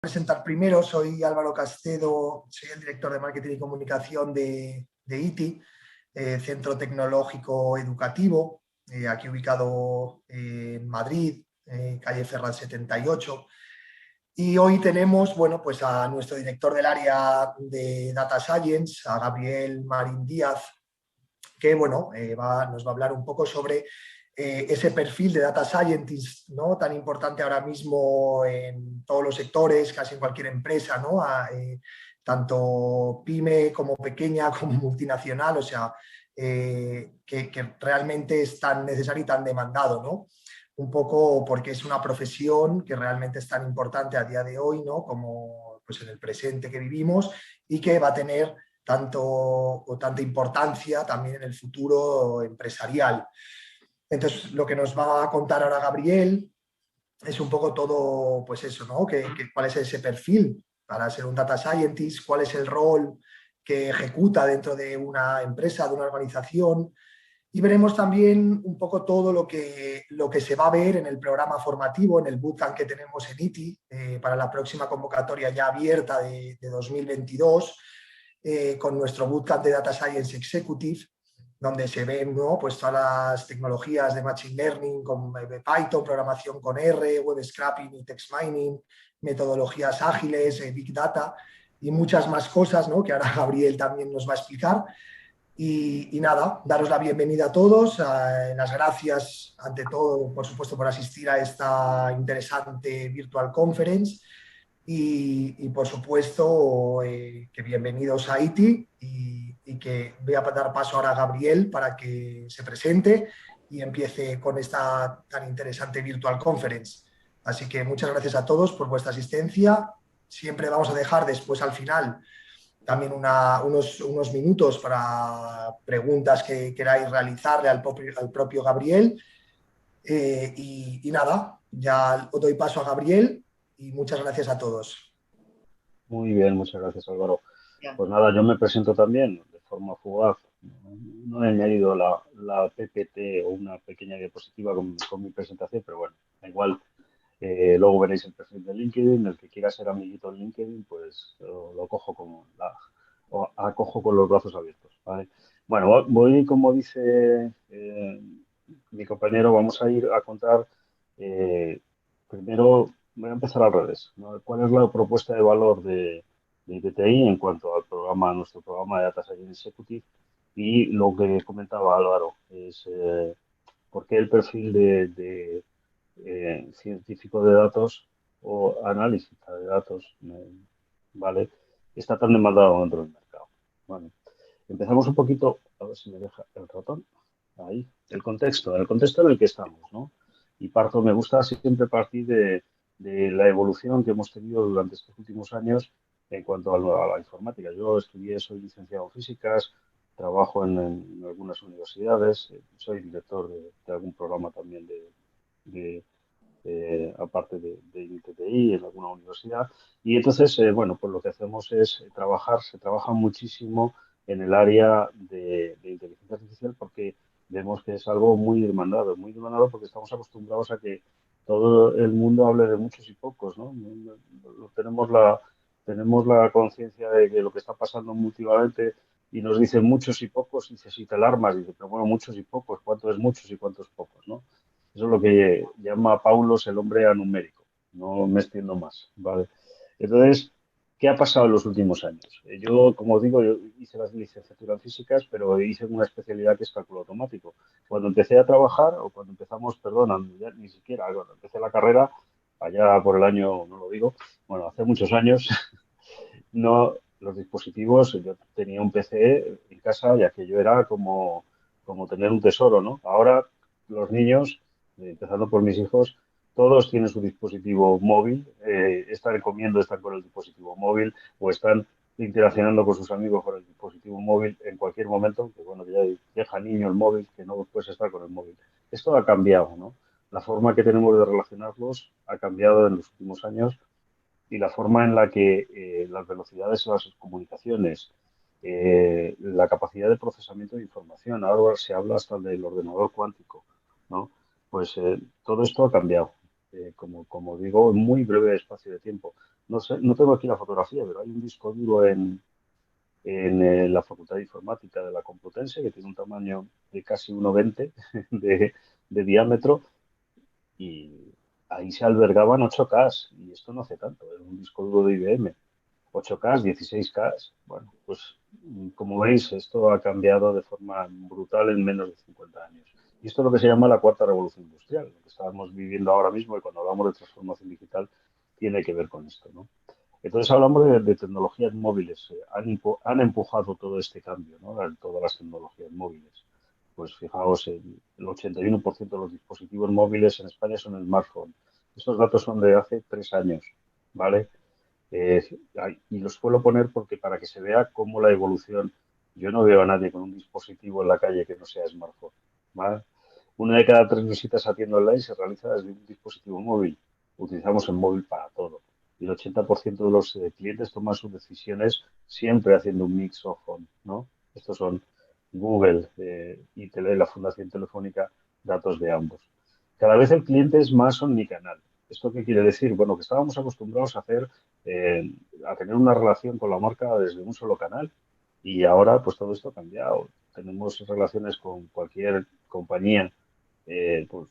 Presentar primero, soy Álvaro Castedo, soy el director de Marketing y Comunicación de ITI, Centro Tecnológico Educativo, aquí ubicado en Madrid, calle Ferran 78. Y hoy tenemos, bueno, pues a nuestro director del área de Data Science, a Gabriel Marín Díaz, que bueno, nos va a hablar un poco sobre ese perfil de Data Scientist, ¿no? Tan importante ahora mismo en todos los sectores, casi en cualquier empresa, ¿no? Tanto pyme como pequeña como multinacional, o sea, que realmente es tan necesario y tan demandado, ¿no? Un poco porque es una profesión que realmente es tan importante a día de hoy, ¿no? Como pues, en el presente que vivimos y que va a tener tanta importancia también en el futuro empresarial. Entonces, lo que nos va a contar ahora Gabriel es un poco todo, pues eso, ¿no? ¿Cuál es ese perfil para ser un data scientist? ¿Cuál es el rol que ejecuta dentro de una empresa, de una organización? Y veremos también un poco todo lo que se va a ver en el programa formativo, en el bootcamp que tenemos en ITI, para la próxima convocatoria ya abierta de 2022, con nuestro bootcamp de Data Science Executive, donde se ven, ¿no? Pues todas las tecnologías de Machine Learning con Python, programación con R, Web Scraping y Text Mining, metodologías ágiles, Big Data y muchas más cosas, ¿no? Que ahora Gabriel también nos va a explicar. Y nada, daros la bienvenida a todos, las gracias ante todo, por supuesto, por asistir a esta interesante Virtual Conference y por supuesto, que bienvenidos a ITI y que voy a dar paso ahora a Gabriel para que se presente y empiece con esta tan interesante Virtual Conference. Así que muchas gracias a todos por vuestra asistencia. Siempre vamos a dejar después al final también unos minutos para preguntas que queráis realizarle al propio Gabriel. Y nada, ya os doy paso a Gabriel y muchas gracias a todos. Muy bien, muchas gracias, Álvaro. Pues nada, yo me presento también de forma fugaz. No he añadido la PPT o una pequeña diapositiva con mi presentación, pero bueno, da igual. Luego veréis el perfil de LinkedIn. El que quiera ser amiguito en LinkedIn, pues lo cojo o acojo con los brazos abiertos, ¿vale? Bueno, voy, como dice mi compañero, vamos a ir a contar. Primero, voy a empezar al revés, ¿no? ¿Cuál es la propuesta de valor de IPTI en cuanto al programa, nuestro programa de Data Science Executive? Y lo que comentaba Álvaro es por qué el perfil de científico de datos o analista de datos, ¿vale? Está tan demandado dentro del mercado. Bueno, empezamos un poquito, a ver si me deja el ratón, ahí, el contexto en el que estamos, ¿no? Y me gusta siempre partir de la evolución que hemos tenido durante estos últimos años en cuanto a la informática. Yo soy licenciado en físicas, trabajo en algunas universidades, soy director de algún programa también de aparte de ITTI en alguna universidad. Y entonces, bueno, pues lo que hacemos es se trabaja muchísimo en el área de inteligencia artificial porque vemos que es algo muy demandado porque estamos acostumbrados a que todo el mundo hable de muchos y pocos, ¿no? Tenemos la conciencia de que lo que está pasando últimamente y nos dicen muchos y pocos, y dices, si te alarmas, dice, pero bueno, muchos y pocos, ¿cuánto es muchos y cuánto es pocos, no? Eso es lo que llama Paulos el hombre anumérico. No me extiendo más, ¿vale? Entonces, ¿qué ha pasado en los últimos años? Yo, como digo, yo hice la licenciatura en físicas, pero hice una especialidad que es cálculo automático. Cuando empecé a trabajar, o cuando empezamos, perdona, ya ni siquiera, cuando empecé la carrera, allá por el año, no lo digo, bueno, hace muchos años, no, los dispositivos, yo tenía un PC en casa y aquello era como tener un tesoro, ¿no? Ahora los niños, empezando por mis hijos, todos tienen su dispositivo móvil, están comiendo, están con el dispositivo móvil o están interaccionando con sus amigos con el dispositivo móvil en cualquier momento, que bueno, que ya deja niño el móvil, que no puedes estar con el móvil. Esto ha cambiado, ¿no? La forma que tenemos de relacionarlos ha cambiado en los últimos años y la forma en la que las velocidades de las comunicaciones, la capacidad de procesamiento de información, ahora se habla hasta del ordenador cuántico, ¿no? Pues todo esto ha cambiado, como digo, en muy breve espacio de tiempo. no sé, no tengo aquí la fotografía, pero hay un disco duro en la Facultad de Informática de la Complutense que tiene un tamaño de casi 1,20 de, de diámetro y ahí se albergaban 8K y esto no hace tanto, es un disco duro de IBM. 8K, 16K. Bueno, pues como veis, esto ha cambiado de forma brutal en menos de 50 años. Y esto es lo que se llama la cuarta revolución industrial, lo que estamos viviendo ahora mismo y cuando hablamos de transformación digital tiene que ver con esto, ¿no? Entonces hablamos de tecnologías móviles. Han empujado todo este cambio, ¿no? Todas las tecnologías móviles. Pues fijaos, el 81% de los dispositivos móviles en España son smartphones. Estos datos son de hace 3 años, ¿vale? Eh, y los suelo poner porque para que se vea cómo la evolución, yo no veo a nadie con un dispositivo en la calle que no sea smartphone, ¿vale? Una de cada 3 visitas a tienda online se realiza desde un dispositivo móvil. Utilizamos el móvil para todo. Y el 80% de los clientes toman sus decisiones siempre haciendo un mix of phone, ¿no? Estos son Google y la Fundación Telefónica, datos de ambos. Cada vez el cliente es más omnicanal. ¿Esto qué quiere decir? Bueno, que estábamos acostumbrados eh, a tener una relación con la marca desde un solo canal y ahora pues todo esto ha cambiado. Tenemos relaciones con cualquier compañía, pues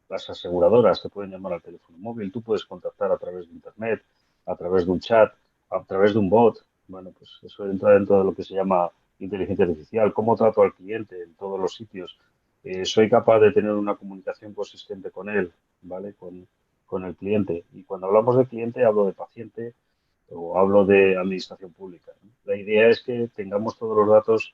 las aseguradoras te pueden llamar al teléfono móvil, tú puedes contactar a través de internet, a través de un chat, a través de un bot. Bueno, pues eso entra dentro de lo que se llama inteligencia artificial. ¿Cómo trato al cliente en todos los sitios? Soy capaz de tener una comunicación consistente con él, ¿vale? Con el cliente. Y cuando hablamos de cliente, hablo de paciente o hablo de administración pública, ¿no? La idea es que tengamos todos los datos,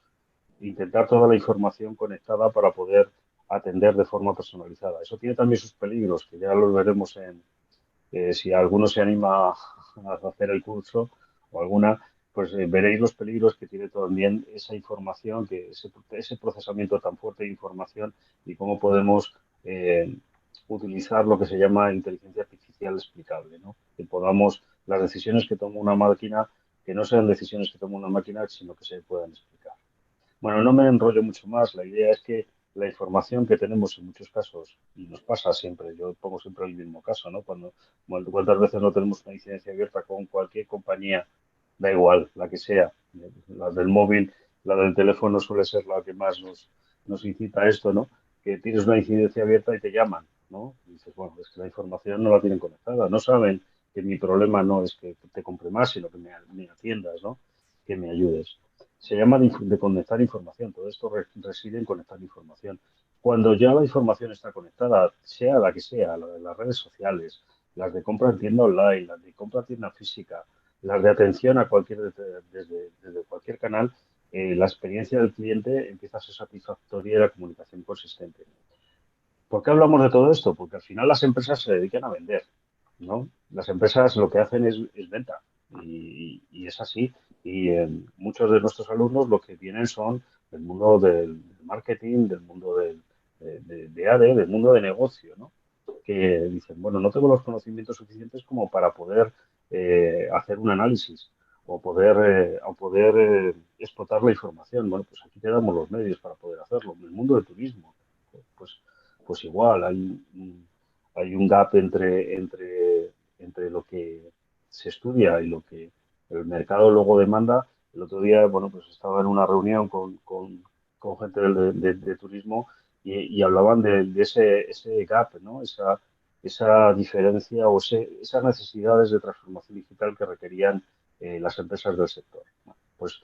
intentar toda la información conectada para poder atender de forma personalizada. Eso tiene también sus peligros, que ya los veremos si alguno se anima a hacer el curso o alguna, pues veréis los peligros que tiene también esa información, que ese procesamiento tan fuerte de información y cómo podemos utilizar lo que se llama inteligencia artificial explicable, ¿no? Que podamos, las decisiones que toma una máquina, que no sean decisiones que toma una máquina, sino que se puedan explicar. Bueno, no me enrollo mucho más. La idea es que la información que tenemos en muchos casos, y nos pasa siempre, yo pongo siempre el mismo caso, ¿no? Cuántas veces no tenemos una incidencia abierta con cualquier compañía, da igual, la que sea, la del móvil, la del teléfono suele ser la que más nos incita a esto, ¿no? Que tienes una incidencia abierta y te llaman, ¿no? Y dices, bueno, es que la información no la tienen conectada, no saben que mi problema no es que te compre más, sino que me atiendas, ¿no? Que me ayudes. Se llama de conectar información. Todo esto reside en conectar información. Cuando ya la información está conectada, sea la que sea, la de las redes sociales, las de compra en tienda online, las de compra en tienda física, las de atención a desde cualquier canal, la experiencia del cliente empieza a ser satisfactoria y la comunicación consistente. ¿Por qué hablamos de todo esto? Porque al final las empresas se dedican a vender, ¿no? Las empresas lo que hacen es venta y es así. Y muchos de nuestros alumnos lo que vienen son del mundo del marketing, del mundo de AD, del mundo de negocio, ¿no? Que dicen, bueno, no tengo los conocimientos suficientes como para poder hacer un análisis o poder explotar la información. Bueno, pues aquí te damos los medios para poder hacerlo. En el mundo del turismo, pues pues igual hay un gap entre lo que se estudia y lo que el mercado luego demanda. El otro día, bueno, pues estaba en una reunión con gente de turismo y hablaban de ese gap, ¿no? Esa diferencia o esas necesidades de transformación digital que requerían las empresas del sector. Bueno, pues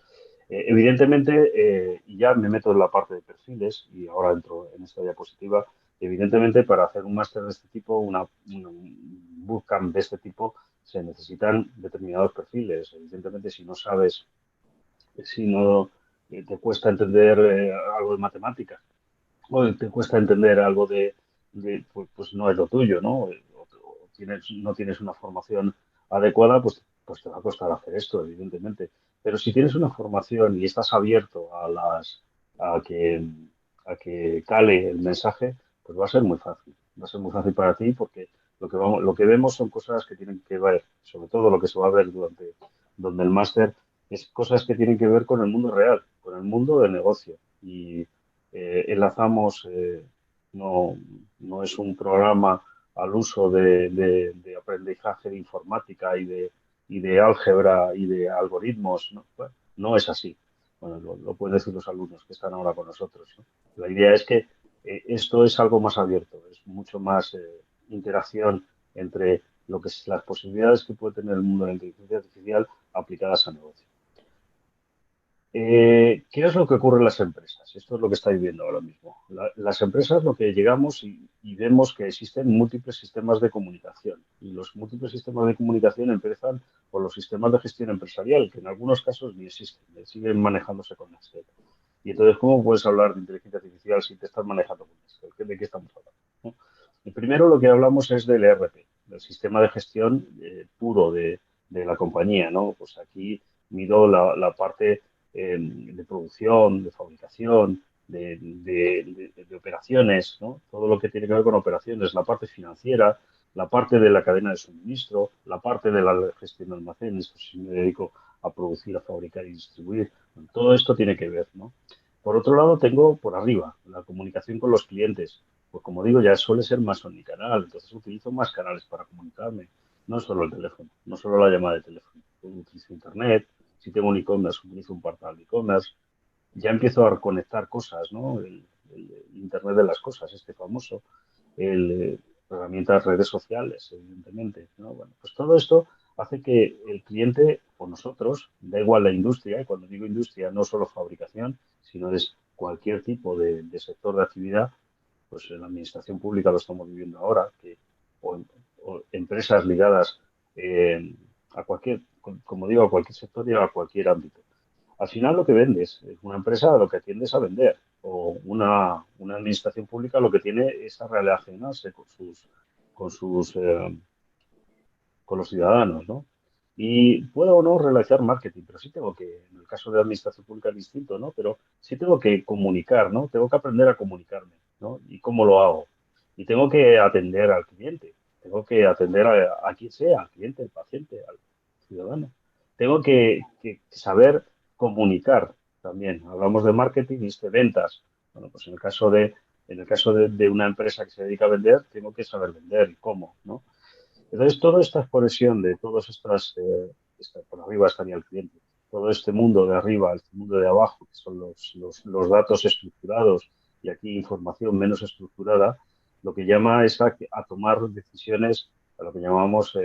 evidentemente, y ya me meto en la parte de perfiles y ahora entro en esta diapositiva. Evidentemente, para hacer un máster de este tipo, un bootcamp de este tipo, se necesitan determinados perfiles. Evidentemente, si no sabes, si no te cuesta entender algo de matemáticas o te cuesta entender algo pues no es lo tuyo, ¿no? No tienes una formación adecuada, pues te va a costar hacer esto, evidentemente. Pero si tienes una formación y estás abierto a que, a que cale el mensaje, pues va a ser muy fácil. Va a ser muy fácil para ti porque lo que vemos son cosas que tienen que ver, sobre todo lo que se va a ver donde el máster, es cosas que tienen que ver con el mundo real, con el mundo del negocio. Y enlazamos, no, no es un programa al uso de aprendizaje de informática y de álgebra y de algoritmos, ¿no? Bueno, no es así. Bueno, lo pueden decir los alumnos que están ahora con nosotros, ¿no? La idea es que esto es algo más abierto, es mucho más interacción entre lo que es las posibilidades que puede tener el mundo de la inteligencia artificial aplicadas a negocio. ¿Qué es lo que ocurre en las empresas? Esto es lo que estáis viendo ahora mismo. Las empresas lo que llegamos y vemos que existen múltiples sistemas de comunicación y los múltiples sistemas de comunicación empiezan por los sistemas de gestión empresarial, que en algunos casos ni existen, siguen manejándose con Excel. Y entonces, ¿cómo puedes hablar de inteligencia artificial si te estás manejando con Excel? ¿De qué estamos hablando? ¿No? Y primero lo que hablamos es del ERP, del sistema de gestión puro de la compañía, ¿no? Pues aquí mido la parte de producción, de fabricación, de operaciones, ¿no? Todo lo que tiene que ver con operaciones, la parte financiera, la parte de la cadena de suministro, la parte de la gestión de almacenes, pues si me dedico a producir, a fabricar y distribuir. Todo esto tiene que ver, ¿no? Por otro lado, tengo por arriba la comunicación con los clientes. Pues como digo, ya suele ser más omnicanal, entonces utilizo más canales para comunicarme, no solo el teléfono, no solo la llamada de teléfono. Utilizo internet, si tengo un e-commerce, utilizo un portal de e-commerce, ya empiezo a conectar cosas, ¿no? El internet de las cosas, este famoso, el, herramientas, redes sociales, evidentemente, ¿no? Bueno, pues todo esto hace que el cliente o nosotros, da igual la industria, y cuando digo industria no solo fabricación, sino es cualquier tipo de sector de actividad, pues en la administración pública lo estamos viviendo ahora, que, o empresas ligadas a cualquier, como digo, a cualquier sector y a cualquier ámbito. Al final lo que vendes, una empresa lo que tiende es a vender, o una administración pública lo que tiene es a relacionarse con sus con los ciudadanos, ¿no? Y puedo o no realizar marketing, pero sí tengo que, en el caso de administración pública es distinto, ¿no? Pero sí tengo que comunicar, ¿no? Tengo que aprender a comunicarme, ¿no? ¿Y cómo lo hago? Y tengo que atender al cliente, tengo que atender a quien sea, al cliente, al paciente, al ciudadano. Tengo que saber comunicar también. Hablamos de marketing y de ventas. Bueno, pues en el caso de una empresa que se dedica a vender, tengo que saber vender y cómo, ¿no? Entonces, toda esta exposición de todas estas, por arriba estaría el cliente, todo este mundo de arriba, este mundo de abajo, que son los datos estructurados y aquí información menos estructurada, lo que llama es a tomar decisiones, a lo que llamamos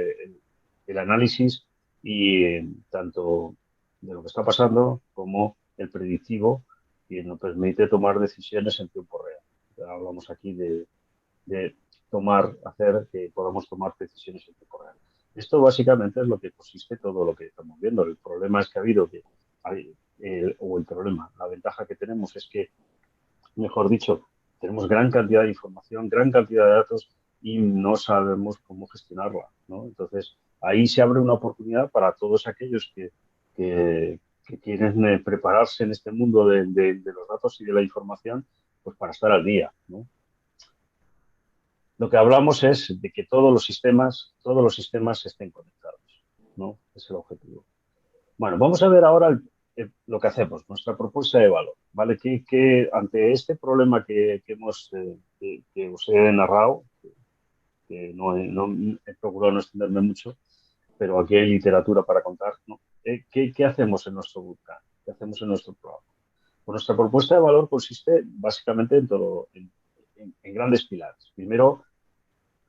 el análisis y tanto de lo que está pasando como el predictivo, que nos permite tomar decisiones en tiempo real. Ya hablamos aquí de hacer que podamos tomar decisiones en tiempo real. Esto básicamente es lo que consiste todo lo que estamos viendo. El problema es que ha habido que, o el problema, la ventaja que tenemos es que, mejor dicho, tenemos gran cantidad de información, gran cantidad de datos y no sabemos cómo gestionarla, ¿no? Entonces, ahí se abre una oportunidad para todos aquellos que quieren prepararse en este mundo de los datos y de la información, pues para estar al día, ¿no? Lo que hablamos es de que todos los sistemas estén conectados, ¿no? Es el objetivo. Bueno, vamos a ver ahora lo que hacemos, nuestra propuesta de valor, ¿vale? Que ante este problema que os he narrado, que no he procurado no extenderme mucho, pero aquí hay literatura para contar, ¿no? ¿Qué hacemos en nuestro bootcamp? ¿Qué hacemos en nuestro programa? Pues nuestra propuesta de valor consiste básicamente en grandes pilares. Primero,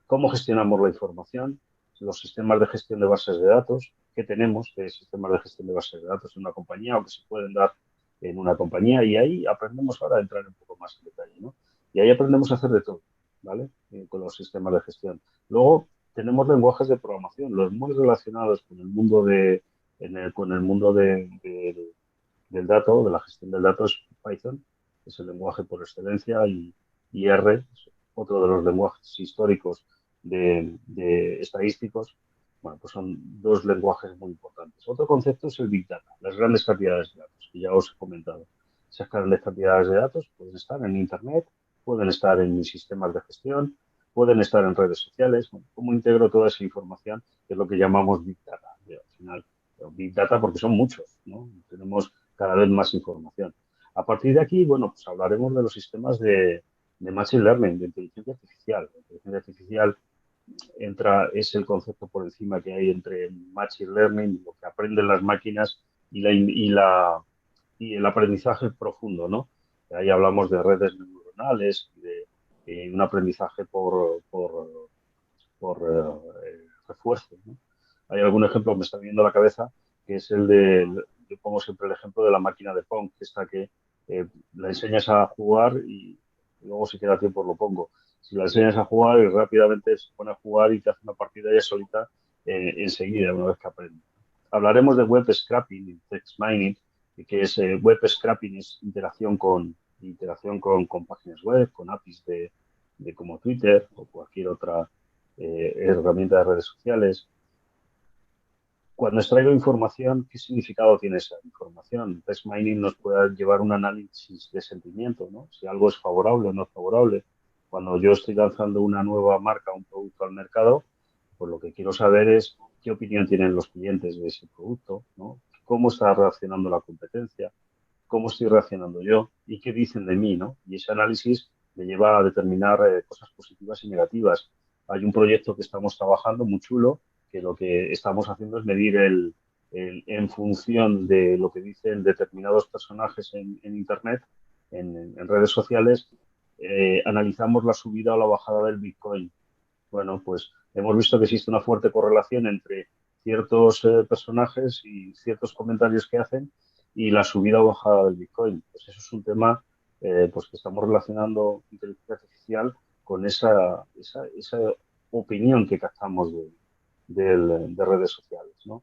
cómo gestionamos la información, los sistemas de gestión de bases de datos, qué tenemos de sistemas de gestión de bases de datos en una compañía o que se pueden dar en una compañía y ahí aprendemos ahora a entrar un poco más en detalle, ¿no? Y ahí aprendemos a hacer de todo, ¿vale? Con los sistemas de gestión. Luego tenemos lenguajes de programación, los muy relacionados con el mundo con el mundo del dato, de la gestión del dato es Python, que es el lenguaje por excelencia, y R, es otro de los lenguajes históricos de estadísticos. Bueno, pues son dos lenguajes muy importantes. Otro concepto es el Big Data, las grandes cantidades de datos, que ya os he comentado. Esas grandes cantidades de datos pueden estar en Internet, pueden estar en mis sistemas de gestión, pueden estar en redes sociales. Bueno, ¿cómo integro toda esa información? Que es lo que llamamos Big Data. Y al final, Big Data porque son muchos, ¿no? Tenemos cada vez más información. A partir de aquí, bueno, pues hablaremos de los sistemas de Machine Learning, de inteligencia artificial. La inteligencia artificial es el concepto por encima que hay entre Machine Learning, lo que aprenden las máquinas y el aprendizaje profundo, ¿no? Ahí hablamos de redes neuronales y de un aprendizaje por refuerzo, ¿no? Hay algún ejemplo que me está viniendo a la cabeza, que es yo pongo siempre el ejemplo de la máquina de Pong, que está que la enseñas a jugar y luego si queda tiempo lo pongo. Si la enseñas a jugar y rápidamente se pone a jugar y te hace una partida ya solita enseguida, una vez que aprende. Hablaremos de web scraping y text mining, que es web scraping, es interacción con páginas web, con APIs de como Twitter o cualquier otra herramienta de redes sociales. Cuando extraigo información, ¿qué significado tiene esa información? Text mining nos puede llevar un análisis de sentimiento, ¿no? Si algo es favorable o no es favorable. Cuando yo estoy lanzando una nueva marca, un producto al mercado, pues lo que quiero saber es qué opinión tienen los clientes de ese producto, ¿no? Cómo está reaccionando la competencia, cómo estoy reaccionando yo y qué dicen de mí, ¿no? Y ese análisis me lleva a determinar cosas positivas y negativas. Hay un proyecto que estamos trabajando muy chulo, que lo que estamos haciendo es medir en función de lo que dicen determinados personajes en Internet, en redes sociales, analizamos la subida o la bajada del Bitcoin. Bueno, pues hemos visto que existe una fuerte correlación entre ciertos personajes y ciertos comentarios que hacen y la subida o bajada del Bitcoin. Pues eso es un tema pues que estamos relacionando inteligencia artificial con esa opinión que captamos de redes sociales, ¿no?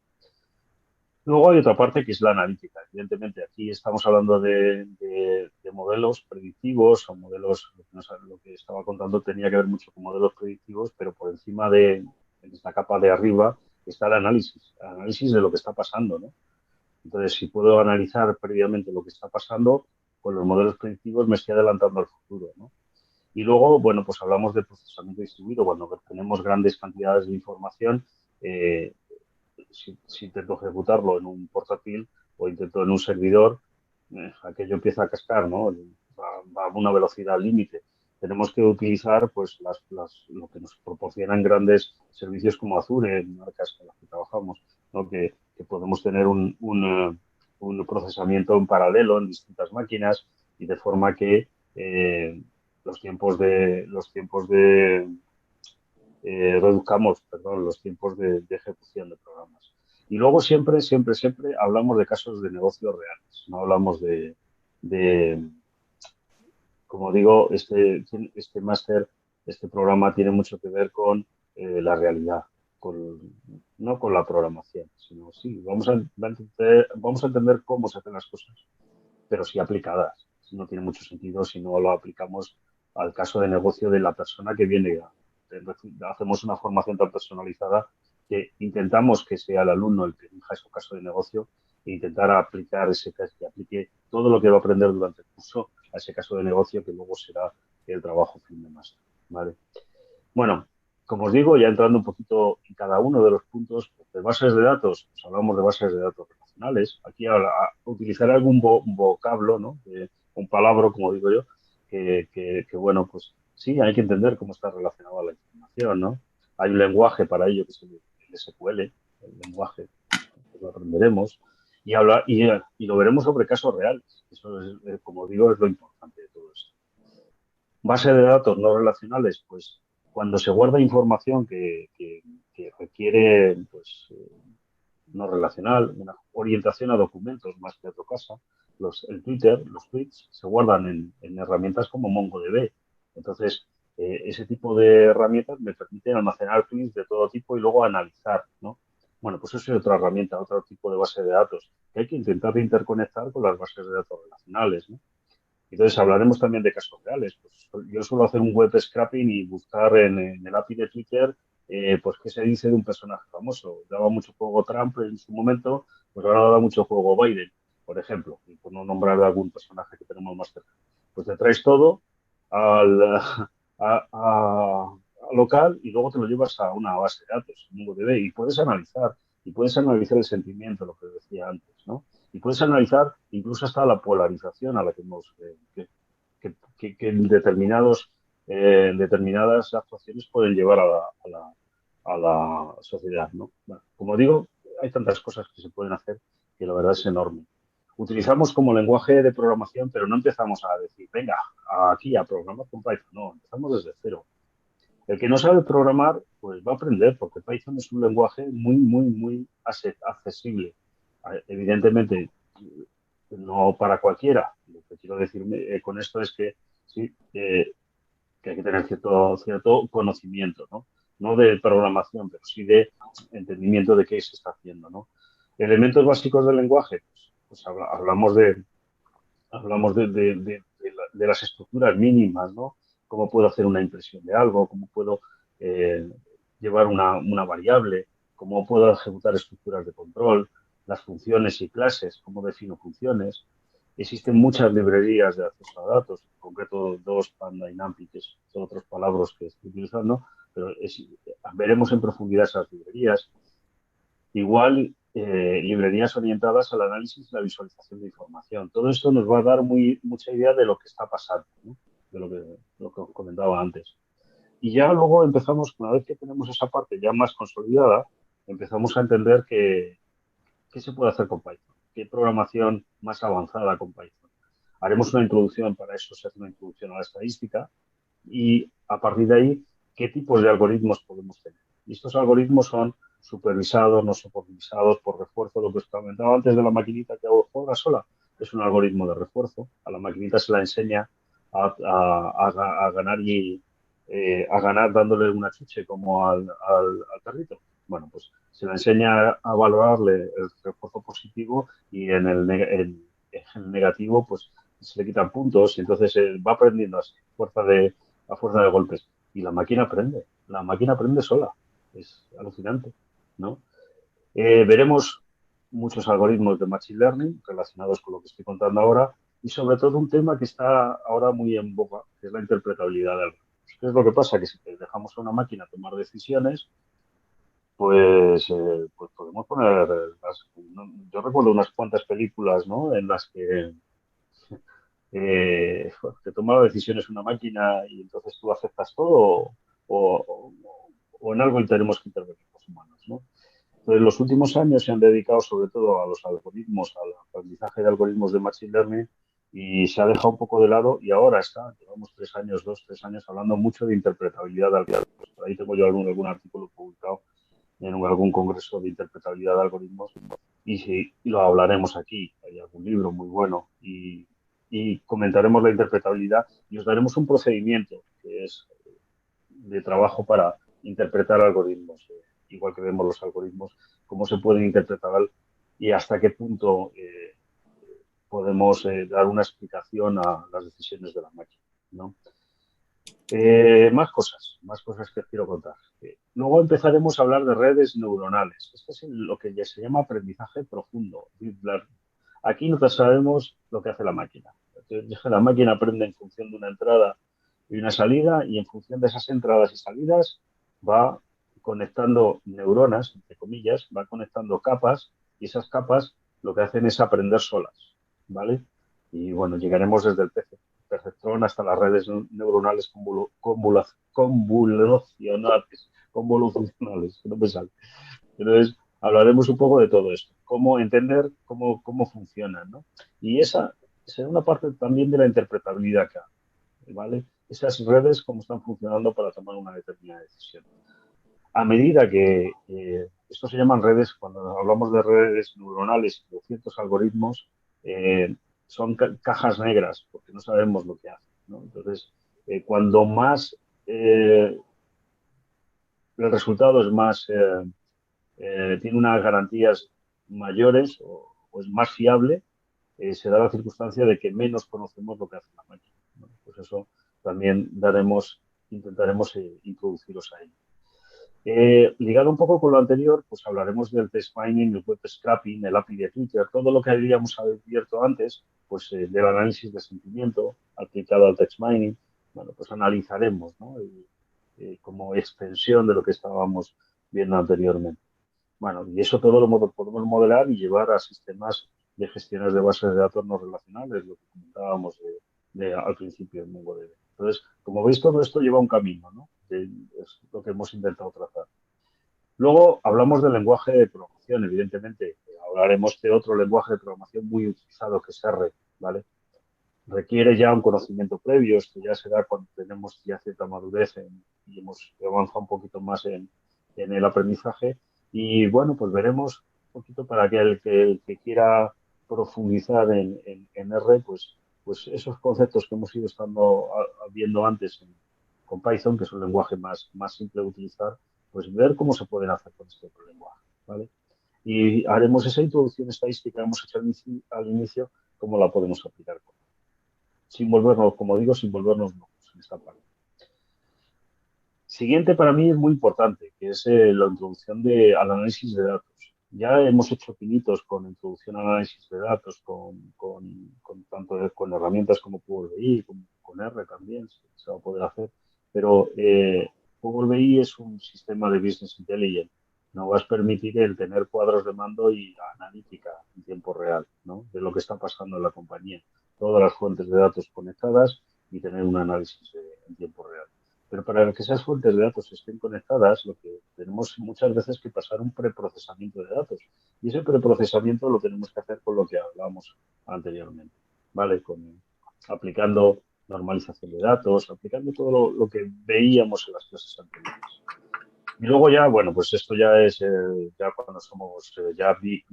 Luego hay otra parte que es la analítica. Evidentemente, aquí estamos hablando de modelos predictivos o modelos, lo que estaba contando tenía que ver mucho con modelos predictivos, pero por encima de esta capa de arriba está el análisis de lo que está pasando, ¿no? Entonces, si puedo analizar previamente lo que está pasando, con los modelos predictivos me estoy adelantando al futuro, ¿no? Y luego, bueno, pues hablamos de procesamiento distribuido. Cuando tenemos grandes cantidades de información, eh, si intento ejecutarlo en un portátil o intento en un servidor, aquello empieza a cascar, ¿no? Va a una velocidad límite. Tenemos que utilizar pues lo que nos proporcionan grandes servicios como Azure, en marcas con las que trabajamos, ¿no? Que podemos tener un procesamiento en paralelo en distintas máquinas y de forma que reduzcamos, perdón, los tiempos de ejecución de programas. Y luego siempre, siempre, siempre hablamos de casos de negocios reales. No hablamos de como digo, este máster, este programa tiene mucho que ver con la realidad, no con la programación, sino sí, vamos a entender cómo se hacen las cosas, pero sí aplicadas. No tiene mucho sentido si no lo aplicamos al caso de negocio de la persona que viene. Hacemos una formación tan personalizada que intentamos que sea el alumno el que elija ese caso de negocio e intentar aplicar que aplique todo lo que va a aprender durante el curso a ese caso de negocio que luego será el trabajo fin de máster, ¿vale? Bueno, como os digo, ya entrando un poquito en cada uno de los puntos de bases de datos, pues hablamos de bases de datos relacionales. Aquí utilizaré algún vocablo, ¿no? Un palabra, como digo yo, bueno, pues sí, hay que entender cómo está relacionada la información, ¿no? Hay un lenguaje para ello que es el SQL, el lenguaje que lo aprenderemos, y lo veremos sobre casos reales. Eso es, como digo, es lo importante de todo esto. Base de datos no relacionales, pues cuando se guarda información que requiere pues, no relacional, una orientación a documentos más que a otra cosa, el Twitter, los tweets, se guardan en herramientas como MongoDB. Entonces, ese tipo de herramientas me permiten almacenar tweets de todo tipo y luego analizar, ¿no? Bueno, pues eso es otra herramienta, otro tipo de base de datos que hay que intentar interconectar con las bases de datos relacionales, ¿no? Entonces hablaremos también de casos reales. Pues yo suelo hacer un web scraping y buscar en el API de Twitter pues qué se dice de un personaje famoso. Daba mucho juego Trump en su momento, pues ahora da mucho juego Biden, por ejemplo, y por no nombrar algún personaje que tenemos más cerca. Pues te traes todo al, a local y luego te lo llevas a una base de datos, un MongoDB, y puedes analizar el sentimiento, lo que decía antes, ¿no? Y puedes analizar incluso hasta la polarización a la que hemos que en determinadas actuaciones pueden llevar a la sociedad, ¿no? Bueno, como digo, hay tantas cosas que se pueden hacer que la verdad es enorme. Utilizamos como lenguaje de programación, pero no empezamos a decir, venga, aquí a programar con Python. No, empezamos desde cero. El que no sabe programar, pues va a aprender, porque Python es un lenguaje muy, muy, muy accesible. Evidentemente, no para cualquiera. Lo que quiero decir con esto es que sí, que hay que tener cierto conocimiento, ¿no? No de programación, pero sí de entendimiento de qué se está haciendo, ¿no? Elementos básicos del lenguaje, pues hablamos de las estructuras mínimas, ¿no? Cómo puedo hacer una impresión de algo, cómo puedo eh, llevar una variable, cómo puedo ejecutar estructuras de control, las funciones y clases, cómo defino funciones. Existen muchas librerías de acceso a datos, en concreto dos, Panda y NumPy, que son otros palabras que estoy utilizando, pero veremos en profundidad esas librerías. Igual, librerías orientadas al análisis y la visualización de información. Todo esto nos va a dar mucha idea de lo que está pasando, ¿no? De lo que os comentaba antes. Y ya luego empezamos, una vez que tenemos esa parte ya más consolidada, empezamos a entender qué se puede hacer con Python, qué programación más avanzada con Python. Haremos una introducción, para eso se hace una introducción a la estadística, y a partir de ahí, qué tipos de algoritmos podemos tener. Y estos algoritmos son supervisados, no supervisados, por refuerzo, lo que os comentaba antes de la maquinita que juega sola, es un algoritmo de refuerzo. A la maquinita se la enseña a ganar a ganar dándole una chuche como al perrito. Bueno, pues se la enseña a valorarle el refuerzo positivo y en el negativo, pues se le quitan puntos y entonces va aprendiendo así, a fuerza de golpes. Y la máquina aprende sola. Es alucinante, ¿no? Veremos muchos algoritmos de Machine Learning relacionados con lo que estoy contando ahora y sobre todo un tema que está ahora muy en boga, que es la interpretabilidad de algoritmos. ¿Qué es lo que pasa? Que si dejamos a una máquina tomar decisiones, pues podemos poner, yo recuerdo unas cuantas películas, ¿no? En las que te toma las decisiones una máquina y entonces tú aceptas todo o, o en algo tenemos que intervenir los humanos, ¿no? Entonces, los últimos años se han dedicado sobre todo a los algoritmos, al aprendizaje de algoritmos de Machine Learning y se ha dejado un poco de lado y ahora llevamos 3 años, 2, 3 años hablando mucho de interpretabilidad de algoritmos. Por ahí tengo yo algún artículo publicado en algún congreso de interpretabilidad de algoritmos y si lo hablaremos aquí, hay algún libro muy bueno y comentaremos la interpretabilidad y os daremos un procedimiento que es de trabajo para interpretar algoritmos, igual que vemos los algoritmos, cómo se pueden interpretar y hasta qué punto podemos dar una explicación a las decisiones de la máquina, ¿no? Más cosas que os quiero contar. Luego empezaremos a hablar de redes neuronales. Esto es lo que ya se llama aprendizaje profundo, deep learning. Aquí no sabemos lo que hace la máquina. Entonces, la máquina aprende en función de una entrada y una salida y en función de esas entradas y salidas va conectando neuronas, entre comillas, va conectando capas y esas capas lo que hacen es aprender solas, ¿vale? Y bueno, llegaremos desde el perceptrón hasta las redes neuronales convolucionales, que no me sale. Entonces, hablaremos un poco de todo esto, cómo entender cómo funcionan, ¿no? Y esa será una parte también de la interpretabilidad acá, ¿vale? Esas redes, cómo están funcionando para tomar una determinada decisión. A medida que esto se llaman redes, cuando hablamos de redes neuronales y de ciertos algoritmos, son cajas negras, porque no sabemos lo que hacen, ¿no? Entonces, cuando más el resultado es más tiene unas garantías mayores o es más fiable, se da la circunstancia de que menos conocemos lo que hace la máquina, ¿no? Pues eso también intentaremos introduciros ahí. Ligado un poco con lo anterior, pues hablaremos del text mining, el web scraping, el API de Twitter, todo lo que habíamos abierto antes, pues del análisis de sentimiento aplicado al text mining, bueno, pues analizaremos, ¿no? Como extensión de lo que estábamos viendo anteriormente. Bueno, y eso todo lo podemos modelar y llevar a sistemas de gestiones de bases de datos no relacionales, lo que comentábamos al principio en MongoDB. Entonces, como veis, todo esto lleva un camino, ¿no? Es lo que hemos intentado trazar. Luego hablamos del lenguaje de programación, evidentemente. Hablaremos de otro lenguaje de programación muy utilizado que es R, ¿vale? Requiere ya un conocimiento previo, esto ya se da cuando tenemos ya cierta madurez y hemos avanzado un poquito más en el aprendizaje. Y bueno, pues veremos un poquito para que el que quiera profundizar en R, pues esos conceptos que hemos ido viendo antes con Python, que es un lenguaje más simple de utilizar, pues ver cómo se pueden hacer con este otro lenguaje, ¿vale? Y haremos esa introducción estadística que hemos hecho al inicio, cómo la podemos aplicar sin volvernos, como digo, sin volvernos locos en esta parte. Siguiente para mí es muy importante, que es la introducción al análisis de datos. Ya hemos hecho pinitos con introducción al análisis de datos, tanto con herramientas como Power BI, como con R también se va a poder hacer, pero Power BI es un sistema de Business Intelligence. No vas a permitir el tener cuadros de mando y analítica en tiempo real, ¿no? De lo que está pasando en la compañía. Todas las fuentes de datos conectadas y tener un análisis en tiempo real. Pero para que esas fuentes de datos estén conectadas, lo que tenemos muchas veces que pasar un preprocesamiento de datos. Y ese preprocesamiento lo tenemos que hacer con lo que hablábamos anteriormente, ¿vale? Aplicando normalización de datos, aplicando todo lo que veíamos en las clases anteriores. Y luego ya, bueno, pues esto ya es, ya cuando somos ya big,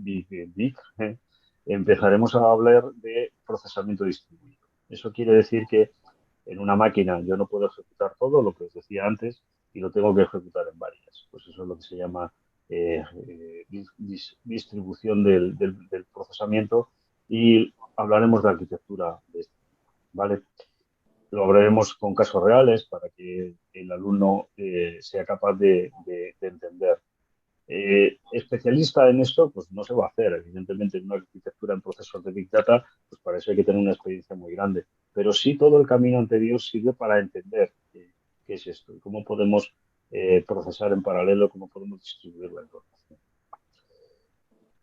empezaremos a hablar de procesamiento distribuido. Eso quiere decir que en una máquina yo no puedo ejecutar todo lo que os decía antes y lo tengo que ejecutar en varias. Pues eso es lo que se llama distribución del procesamiento y hablaremos de arquitectura de este tipo, ¿vale? Lo hablaremos con casos reales para que el alumno sea capaz de entender. Especialista en esto, pues no se va a hacer. Evidentemente, en una arquitectura en procesos de Big Data, pues para eso hay que tener una experiencia muy grande. Pero sí todo el camino anterior sirve para entender qué es esto y cómo podemos procesar en paralelo, cómo podemos distribuir la información.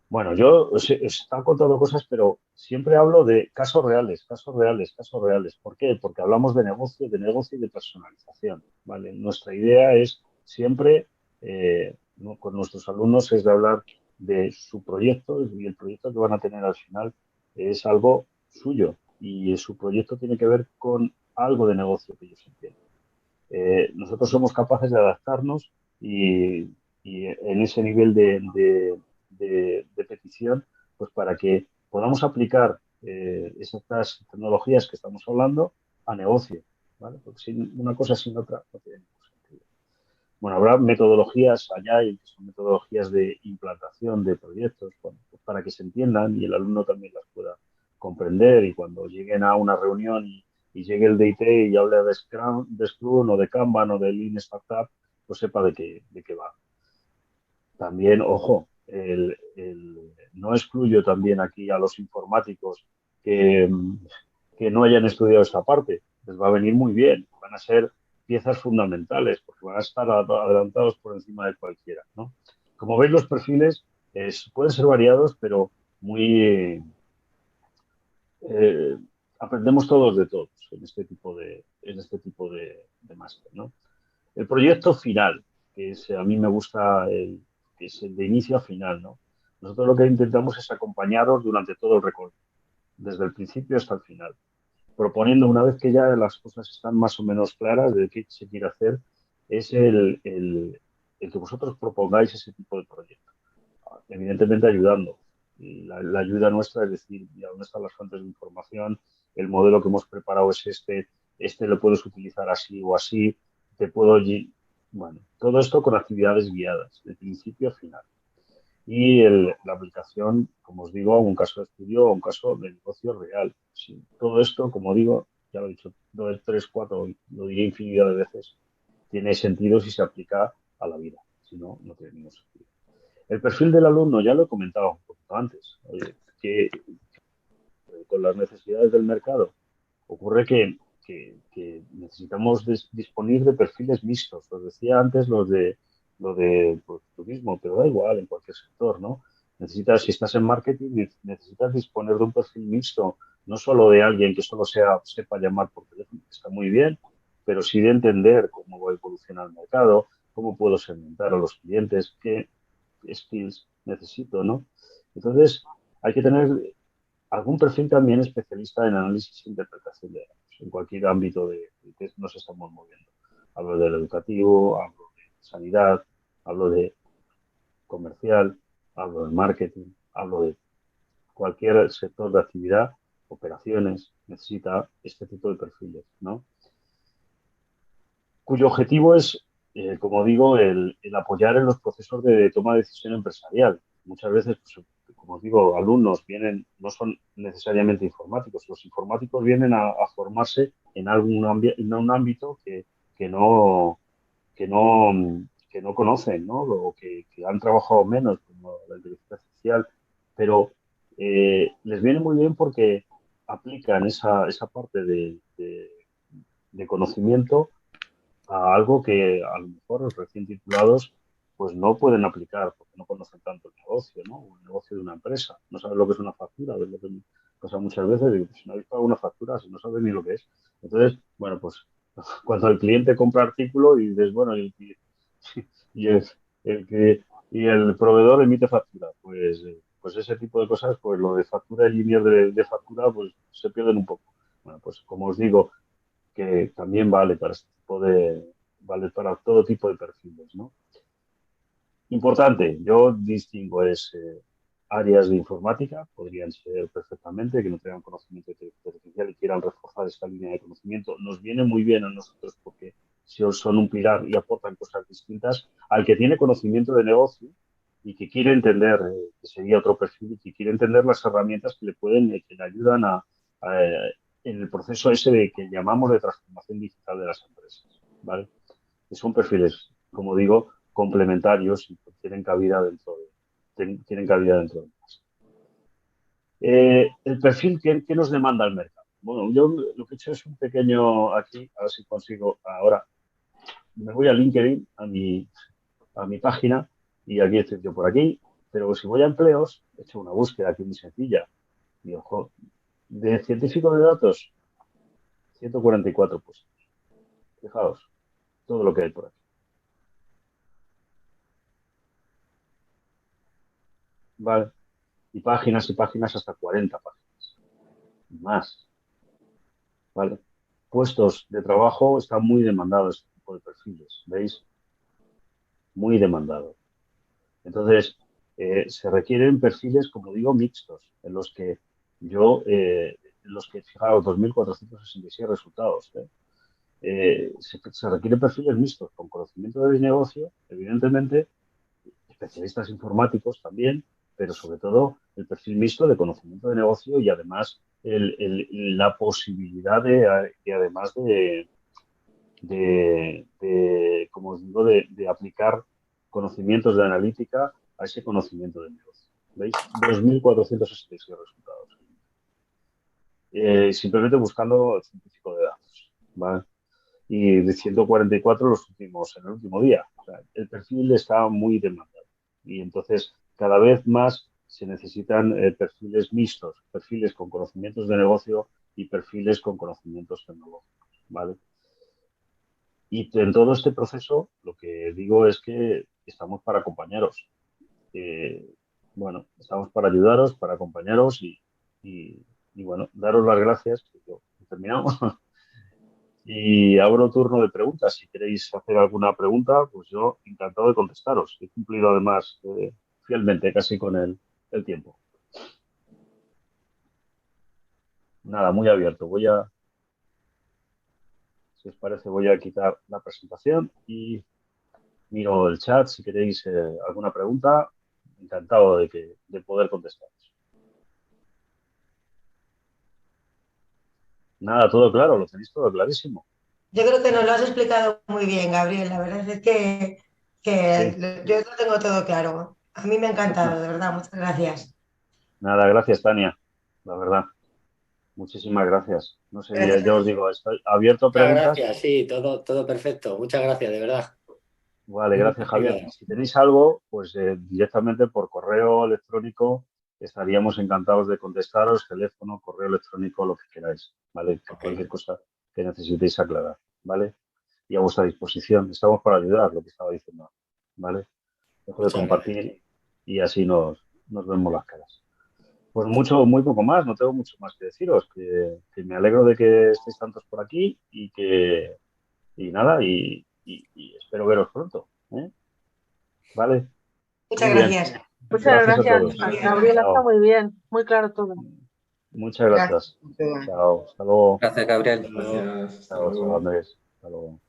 Bueno, yo os he estado contando cosas, pero siempre hablo de casos reales, casos reales, casos reales. ¿Por qué? Porque hablamos de negocio y de personalización, ¿vale? Nuestra idea es siempre, ¿no? Con nuestros alumnos, es de hablar de su proyecto y el proyecto que van a tener al final es algo suyo y su proyecto tiene que ver con algo de negocio que ellos entienden. Nosotros somos capaces de adaptarnos y en ese nivel de petición, pues para que podamos aplicar esas tecnologías que estamos hablando a negocio, ¿vale? Porque sin una cosa sin otra no tiene ningún sentido. Bueno, habrá metodologías allá y que son metodologías de implantación de proyectos, bueno, pues para que se entiendan y el alumno también las pueda comprender y cuando lleguen a una reunión y llegue el DIT y hable de Scrum o de Kanban o de Lean Startup, pues sepa de qué va. También, ojo, no excluyo también aquí a los informáticos que, que no hayan estudiado esta parte. Les va a venir muy bien, van a ser piezas fundamentales porque van a estar adelantados por encima de cualquiera, ¿no? Como veis, los perfiles pueden ser variados, pero muy eh, aprendemos todos de todos en este tipo de máster, ¿no? El proyecto final, a mí me gusta, que es el de inicio a final, ¿no? Nosotros lo que intentamos es acompañaros durante todo el recorrido, desde el principio hasta el final, proponiendo una vez que ya las cosas están más o menos claras de qué se quiere hacer, es el que vosotros propongáis ese tipo de proyecto. Evidentemente ayudando. La ayuda nuestra es decir, ya dónde están las fuentes de información, el modelo que hemos preparado es este lo puedes utilizar así o así, te puedo... Bueno, todo esto con actividades guiadas, de principio a final. Y la aplicación, como os digo, a un caso de estudio o un caso de negocio real. Sí, todo esto, como digo, ya lo he dicho, 2, 3, 4, lo diré infinidad de veces, tiene sentido si se aplica a la vida. Si no, no tiene ningún sentido. El perfil del alumno, ya lo he comentado un poquito antes, que con las necesidades del mercado ocurre que necesitamos disponer de perfiles mixtos. Os decía antes lo de pues, turismo, pero da igual en cualquier sector, ¿no? Si estás en marketing, necesitas disponer de un perfil mixto, no solo de alguien que solo sepa llamar por teléfono, que está muy bien, pero sí de entender cómo va a evolucionar el mercado, cómo puedo segmentar a los clientes, qué skills necesito, ¿no? Entonces, hay que tener algún perfil también especialista en análisis e interpretación de datos, en cualquier ámbito de que nos estamos moviendo. Hablo del educativo, hablo de sanidad, hablo de comercial, hablo de marketing, hablo de cualquier sector de actividad, operaciones, necesita este tipo de perfiles, ¿no? Cuyo objetivo es, como digo, el apoyar en los procesos de toma de decisión empresarial. Muchas veces, pues, como os digo, alumnos vienen, no son necesariamente informáticos, los informáticos vienen a formarse en en un ámbito que no, que no, que no conocen, ¿no? O que han trabajado menos, como la inteligencia artificial, pero les viene muy bien porque aplican esa parte de conocimiento a algo que a lo mejor los recién titulados pues no pueden aplicar porque no conocen tanto el negocio, ¿no? O el negocio de una empresa. No saben lo que es una factura, es lo que me pasa muchas veces, digo, pues si no habéis pagado una factura, si no sabes ni lo que es. Entonces, bueno, pues cuando el cliente compra artículo y dices, bueno, y el que y el proveedor emite factura, pues ese tipo de cosas, pues lo de factura y líneas de factura, pues se pierden un poco. Bueno, pues como os digo, que también vale para este tipo vale para todo tipo de perfiles, ¿no? Importante, yo distingo áreas de informática, podrían ser perfectamente, que no tengan conocimiento de inteligencia artificial y quieran reforzar esta línea de conocimiento. Nos viene muy bien a nosotros porque son un pilar y aportan cosas distintas al que tiene conocimiento de negocio y que quiere entender, que sería otro perfil, y que quiere entender las herramientas que le pueden, que le ayudan a, en el proceso ese de que llamamos de transformación digital de las empresas, ¿vale? Que son perfiles, como digo, complementarios y que tienen cabida dentro de más. El perfil que nos demanda el mercado. Bueno, yo lo que he hecho es un pequeño aquí, a ver si consigo ahora. Me voy a LinkedIn, a mi página, y aquí estoy yo por aquí, pero si voy a empleos, he hecho una búsqueda aquí muy sencilla. Y ojo, de científico de datos, 144 puestos. Fijaos, todo lo que hay por aquí. Vale. Y páginas hasta 40 páginas. Más. ¿Vale? Puestos de trabajo están muy demandados este tipo de perfiles, ¿veis? Muy demandado. Entonces, se requieren perfiles, como digo, mixtos, en los que, fijaros, 2.466 resultados. Se requieren perfiles mixtos, con conocimiento del negocio, evidentemente, especialistas informáticos también, pero sobre todo el perfil mixto de conocimiento de negocio y además la posibilidad de además como os digo, de aplicar conocimientos de analítica a ese conocimiento de negocio. ¿Veis? 2.466 resultados. Simplemente buscando el científico de datos. ¿Vale? Y de 144 los últimos, en el último día. O sea, el perfil está muy demandado. Y entonces, cada vez más se necesitan perfiles mixtos, perfiles con conocimientos de negocio y perfiles con conocimientos tecnológicos. ¿Vale? Y en todo este proceso, lo que digo es que estamos para acompañaros. Eh, bueno, estamos para ayudaros, para acompañaros y bueno, daros las gracias. Terminamos. Y abro turno de preguntas. Si queréis hacer alguna pregunta, pues yo encantado de contestaros. He cumplido además fielmente casi con el tiempo. Nada, muy abierto. Si os parece, voy a quitar la presentación y miro el chat. Si queréis alguna pregunta, encantado de poder contestar. Nada, todo claro, lo tenéis todo clarísimo. Yo creo que nos lo has explicado muy bien, Gabriel. La verdad es Sí, que yo lo tengo todo claro. A mí me ha encantado, de verdad. Muchas gracias. nada, gracias, Tania. La verdad, muchísimas gracias. No sé, Gracias a ya os ti. digo, estoy abierto a Muchas preguntas. gracias, sí, todo perfecto. Muchas gracias, de verdad. Vale, Muy gracias, Javier. Y explicado. si tenéis algo, pues directamente por correo electrónico estaríamos encantados de contestaros, teléfono, correo electrónico, lo que queráis, ¿vale? Ok, Cualquier cosa que necesitéis aclarar, ¿vale? y a vuestra disposición. Estamos para ayudar, lo que estaba diciendo, ¿vale? Dejo de Muchas compartir y así nos vemos las caras. Pues muy poco más, no tengo mucho más que deciros, que me alegro de que estéis tantos por aquí y nada, y espero veros pronto, ¿eh? ¿Vale? Muchas Muy bien. gracias. Muchas Gracias a gracias, todos. Gabriela, está Chao. muy bien, muy claro todo. Muchas gracias. Chao. Hasta luego. Gracias, Gabriel. Gracias. Hasta Chao, luego. Andrés. Hasta luego.